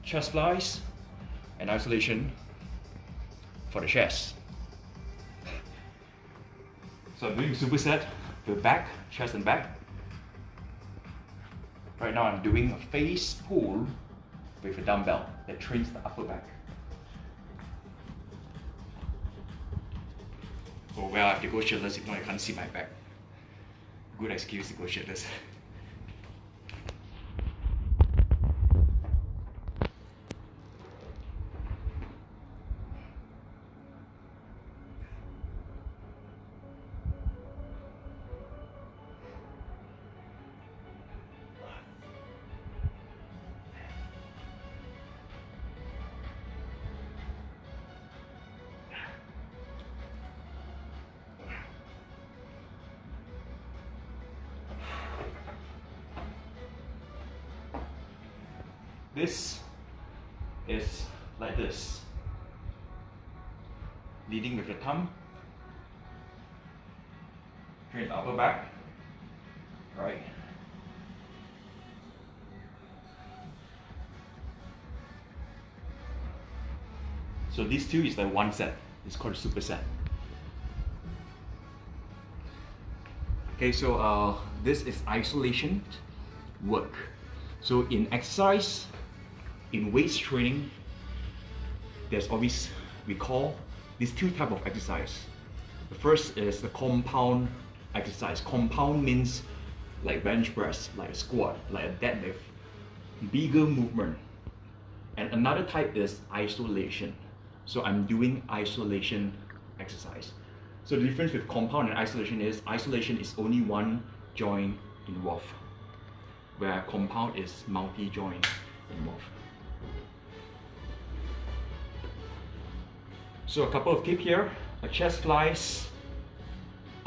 chest flies and isolation for the chest. So I'm doing superset with back, chest and back. Right now I'm doing a face pull with a dumbbell that trains the upper back. Oh well, I have to go shirtless, if not I can't see my back. Good excuse to go shirtless. This is like this, leading with the thumb, train the upper back, right? So these two is like one set, it's called superset. Okay, so this is isolation work. So in exercise, in weights training, there's always, we call these two types of exercise. The first is the compound exercise. Compound means like bench press, like a squat, like a deadlift, bigger movement. And another type is isolation. So I'm doing isolation exercise. So the difference with compound and isolation is only one joint involved, where compound is multi-joint involved. So a couple of tips here, a chest flies.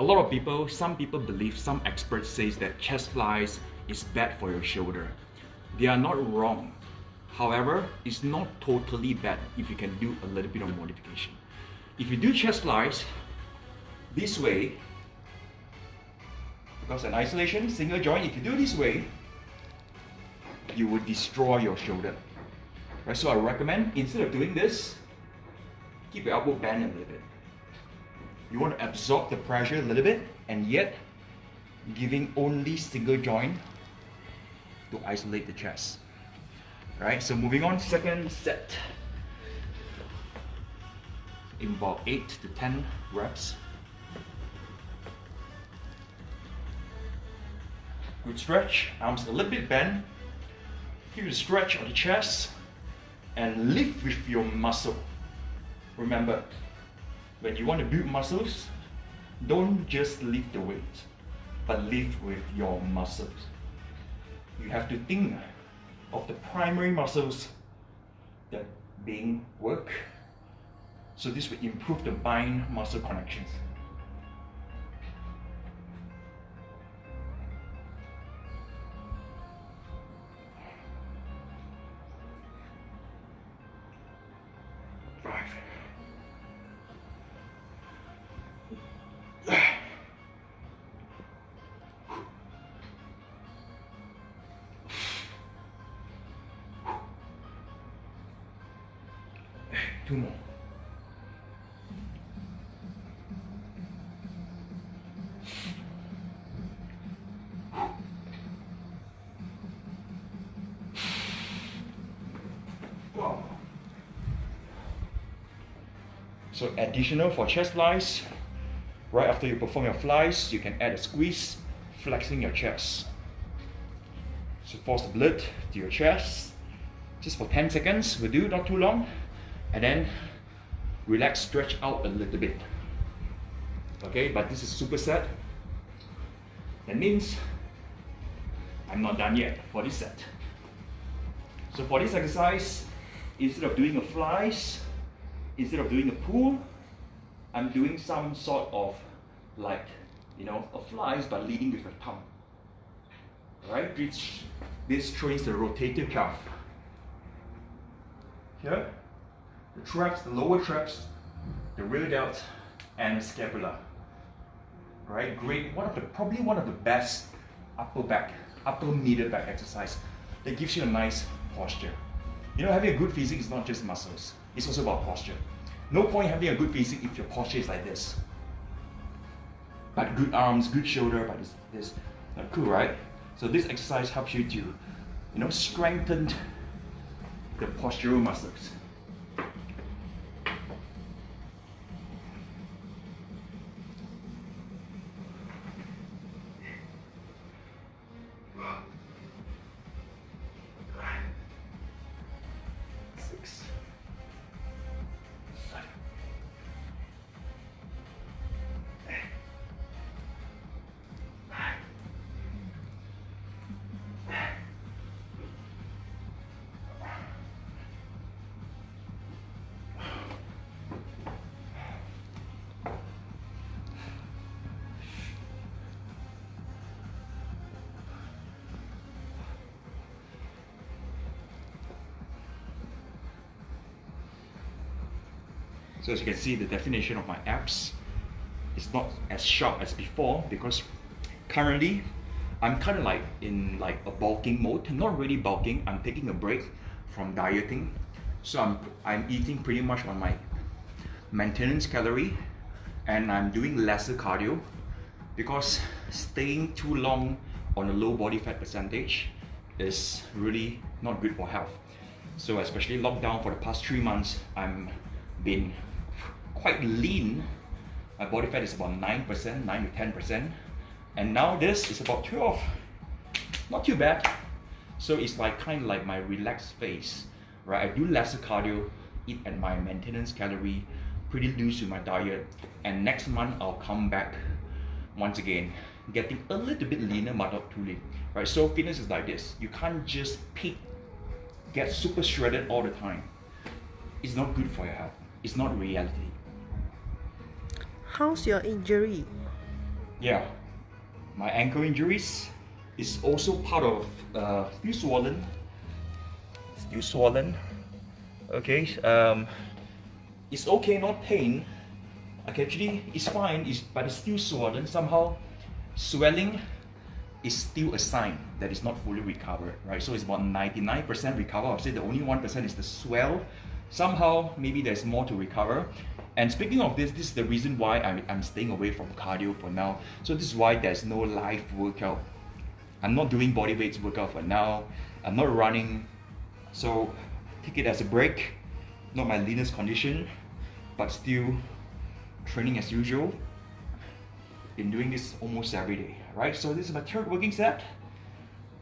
A lot of people, some people believe, some experts say that chest flies is bad for your shoulder. They are not wrong. However, it's not totally bad if you can do a little bit of modification. If you do chest flies this way, because an isolation, single joint, if you do this way, you will destroy your shoulder. Right? So I recommend, instead of doing this, keep your elbow bent a little bit. You want to absorb the pressure a little bit, and yet giving only single joint to isolate the chest. Right? So moving on, second set. In about 8 to 10 reps. Good stretch, arms a little bit bent. Feel the stretch of the chest and lift with your muscle. Remember, when you want to build muscles, don't just lift the weight, but lift with your muscles. You have to think of the primary muscles that being worked. So this will improve the mind muscle connections. Two more. Wow. So additional for chest flies, right after you perform your flies, you can add a squeeze, flexing your chest. So force the blood to your chest, just for 10 seconds, will do, not too long. And then relax, stretch out a little bit. Okay, but this is superset. That means I'm not done yet for this set. So for this exercise, instead of doing a flies, instead of doing a pull, I'm doing some sort of like, a flies but leading with a thumb. Alright, this trains the rotator cuff. Here, the traps, the lower traps, the rear delt, and the scapula. Right, great. Probably one of the best upper middle back exercise that gives you a nice posture. You know, having a good physique is not just muscles, it's also about posture. No point having a good physique if your posture is like this. But good arms, good shoulder, but this not cool, right? So this exercise helps you to, you know, strengthen the postural muscles. So as you can see, the definition of my abs is not as sharp as before because currently I'm kind of like in like a bulking mode. Not really bulking, I'm taking a break from dieting. So I'm eating pretty much on my maintenance calorie and I'm doing lesser cardio because staying too long on a low body fat percentage is really not good for health. So especially lockdown for the past 3 months, I'm been quite lean. My body fat is about 9%, 9 to 10%. And now this is about 12. Not too bad. So it's like kind of like my relaxed phase, right? I do lesser cardio, eat at my maintenance calorie, pretty loose with my diet. And next month I'll come back once again, getting a little bit leaner, but not too lean, right? So fitness is like this. You can't just peak, get super shredded all the time. It's not good for your health. It's not reality. How's your injury? Yeah, my ankle injuries is also part of still swollen. Okay, it's okay, not pain. Okay, actually, it's fine. But it's still swollen. Somehow, swelling is still a sign that it's not fully recovered, right? So it's about 99% recover. I would say the only 1% is the swell. Somehow, maybe there's more to recover. And speaking of this is the reason why I'm staying away from cardio for now. So this is why there's no live workout. I'm not doing body weights workout for now. I'm not running. So take it as a break. Not my leanest condition, but still training as usual. Been doing this almost every day, right? So this is my third working set.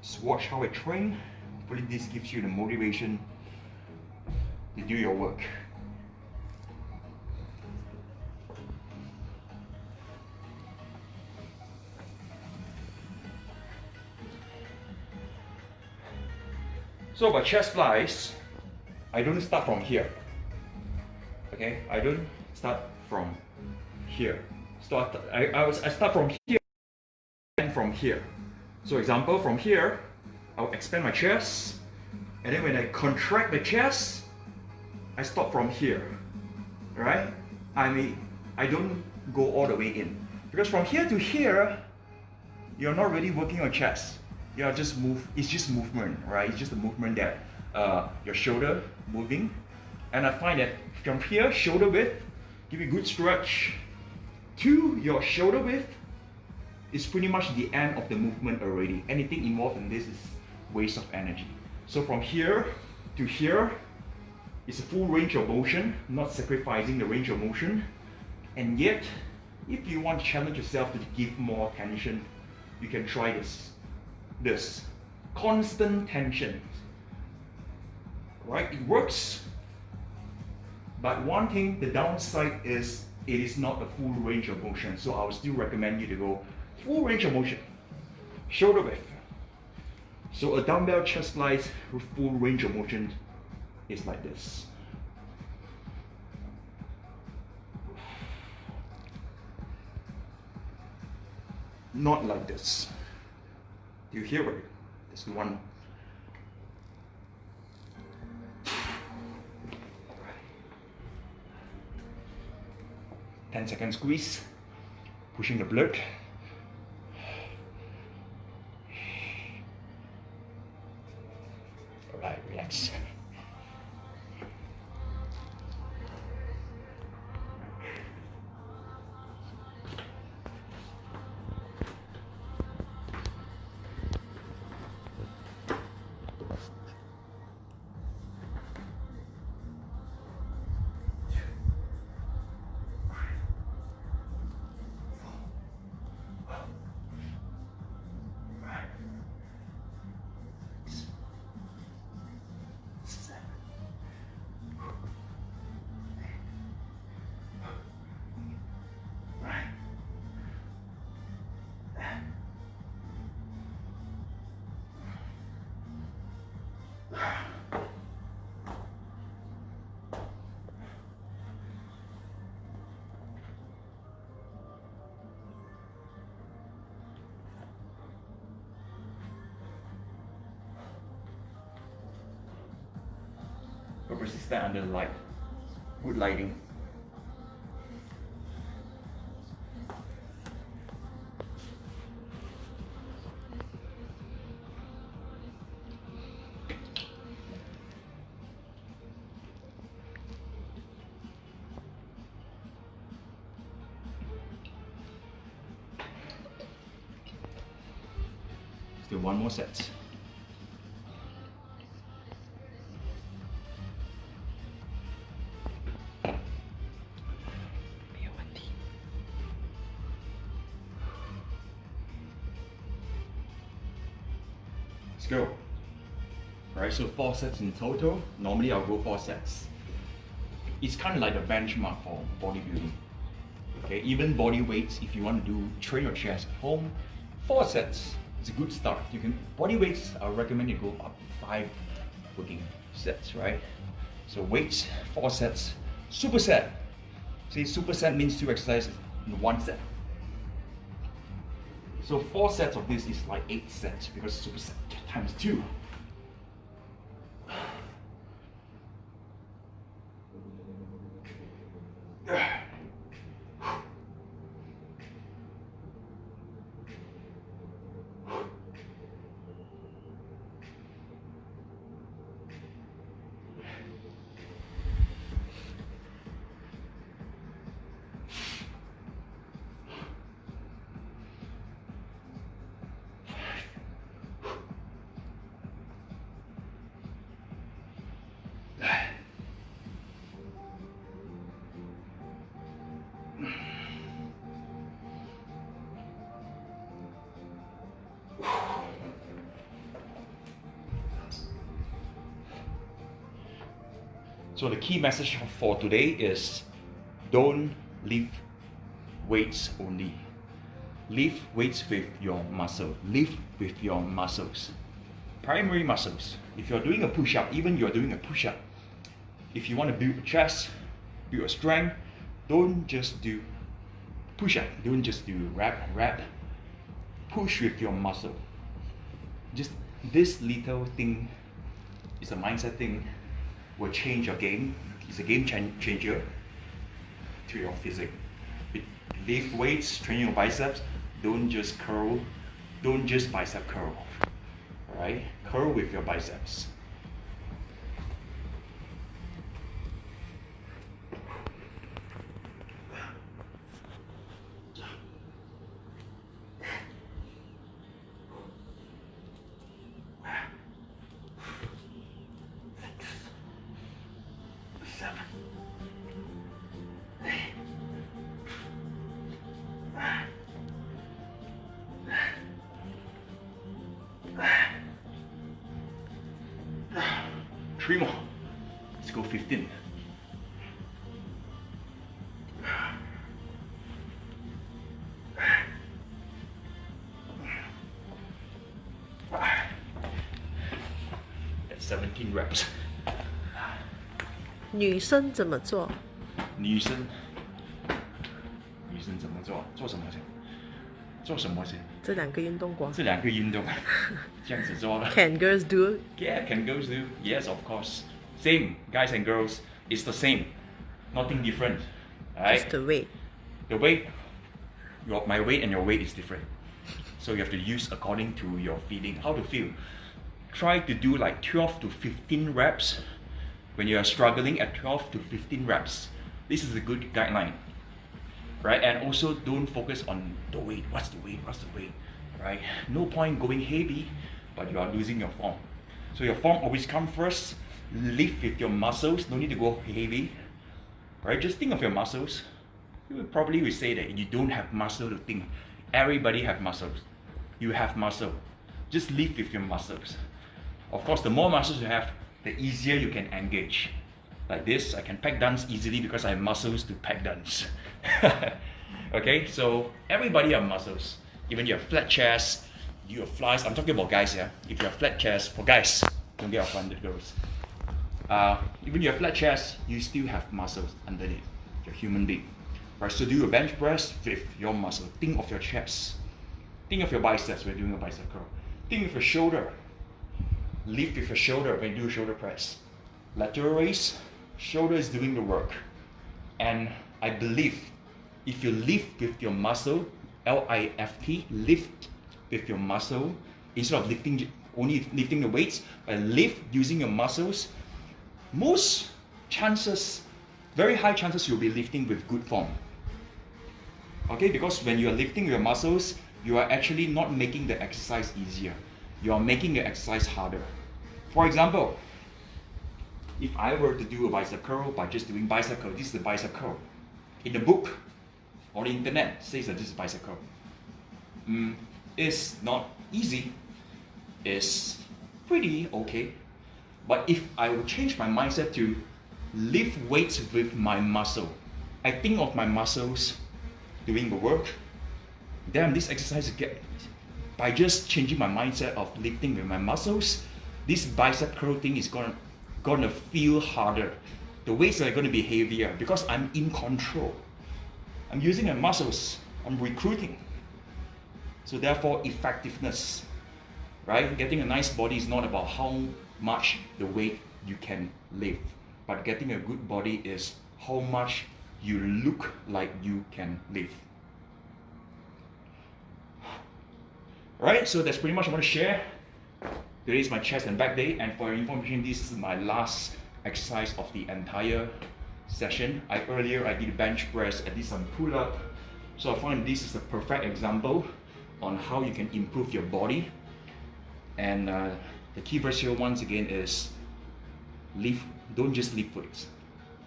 Just watch how I train. Hopefully this gives you the motivation to do your work. So about chest flies, I don't start from here. Okay, I don't start from here. I start from here and from here. So example, from here, I'll expand my chest, and then when I contract the chest, I stop from here. Right? I don't go all the way in. Because from here to here, you're not really working your chest. You're just it's just movement, right? It's just a movement that your shoulder moving. And I find that from here, shoulder width, give you a good stretch, to your shoulder width is pretty much the end of the movement already. Anything involved in this is waste of energy. So from here to here, it's a full range of motion, not sacrificing the range of motion. And yet, if you want to challenge yourself to give more tension, you can try this. Constant tension. Right? It works. But one thing, the downside is it is not a full range of motion. So I would still recommend you to go full range of motion. Shoulder width. So a dumbbell chest flies with full range of motion is like this. Not like this. Do you hear it? This one. 10-second squeeze, pushing the blood. Alright, relax. because you stand under the light. Good lighting. Still one more set. Let's go. Alright, so 4 sets in total. Normally I'll go 4 sets. It's kind of like the benchmark for bodybuilding. Okay, even body weights, if you want to train your chest at home, 4 sets. It's a good start. You can body weights. I recommend you go up to 5 working sets, right? So weights, 4 sets. Superset. See, superset means 2 exercises in 1 set. So 4 sets of this is like 8 sets because superset times 2. So the key message for today is don't lift weights only. Lift weights with your muscle. Lift with your muscles. Primary muscles. If you're doing a push-up, even you're doing a push-up, if you want to build a chest, build a strength, don't just do push-up. Don't just do rep. Push with your muscle. Just this little thing is a mindset thing. Will change your game. It's a game changer to your physique. Lift weights, train your biceps. Don't just curl. Don't just bicep curl. Alright? Curl with your biceps. Three more. Let's go 15. That's 17 reps. 女生怎么做？女生怎么做？做什么先？做什么先？这两个运动光。这两个运动，这样子做了。Can girls do it? Yeah, can girls do? Yes, of course. Same, guys and girls, it's the same. Nothing different. Alright? Just the weight. The weight, my weight and your weight is different. So you have to use according to your feeling, how to feel. Try to do like 12 to 15 reps. When you are struggling at 12 to 15 reps, this is a good guideline. Right? And also don't focus on the weight. What's the weight? Right? No point going heavy, but you are losing your form. So your form always comes first. Lift with your muscles. No need to go heavy. Right? Just think of your muscles. You will probably say that you don't have muscle to think. Everybody have muscles. You have muscle. Just lift with your muscles. Of course, the more muscles you have, the easier you can engage. Like this, I can pack dance easily because I have muscles to pack dance. Okay, so everybody have muscles. Even you have flat chest, you have flies. I'm talking about guys, yeah. If you have flat chest, for guys, don't get offended, girls. Even you have flat chest, you still have muscles underneath. You're a human being. Right, so do your bench press with your muscle. Think of your chest. Think of your biceps when you're doing a bicep curl. Think of your shoulder. Lift with your shoulder when you do shoulder press. lateral raise, shoulder is doing the work. And I believe if you lift with your muscle, L-I-F-T, lift with your muscle, instead of only lifting the weights, but lift using your muscles, most chances, very high chances you'll be lifting with good form. Okay, because when you are lifting your muscles, you are actually not making the exercise easier. You are making the exercise harder. For example, if I were to do a bicep curl by just doing bicep curl, this is the bicep curl. In the book or the internet says that this is bicep curl. It's not easy. It's pretty okay. But if I would change my mindset to lift weights with my muscle, I think of my muscles doing the work, then this exercise by just changing my mindset of lifting with my muscles, this bicep curl thing is gonna feel harder. The weights are gonna be heavier because I'm in control. I'm using my muscles, I'm recruiting. So therefore, effectiveness, right? Getting a nice body is not about how much the weight you can lift, but getting a good body is how much you look like you can lift. Right, so that's pretty much what I want to share. Today is my chest and back day, and for your information, this is my last exercise of the entire session. Earlier I did bench press, I did some pull-up. So I found this is a perfect example on how you can improve your body. And the key verse here once again is lift, don't just lift weights,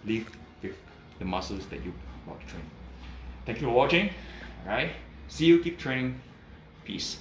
lift with the muscles that you want to train. Thank you for watching. Alright, see you, keep training. Peace.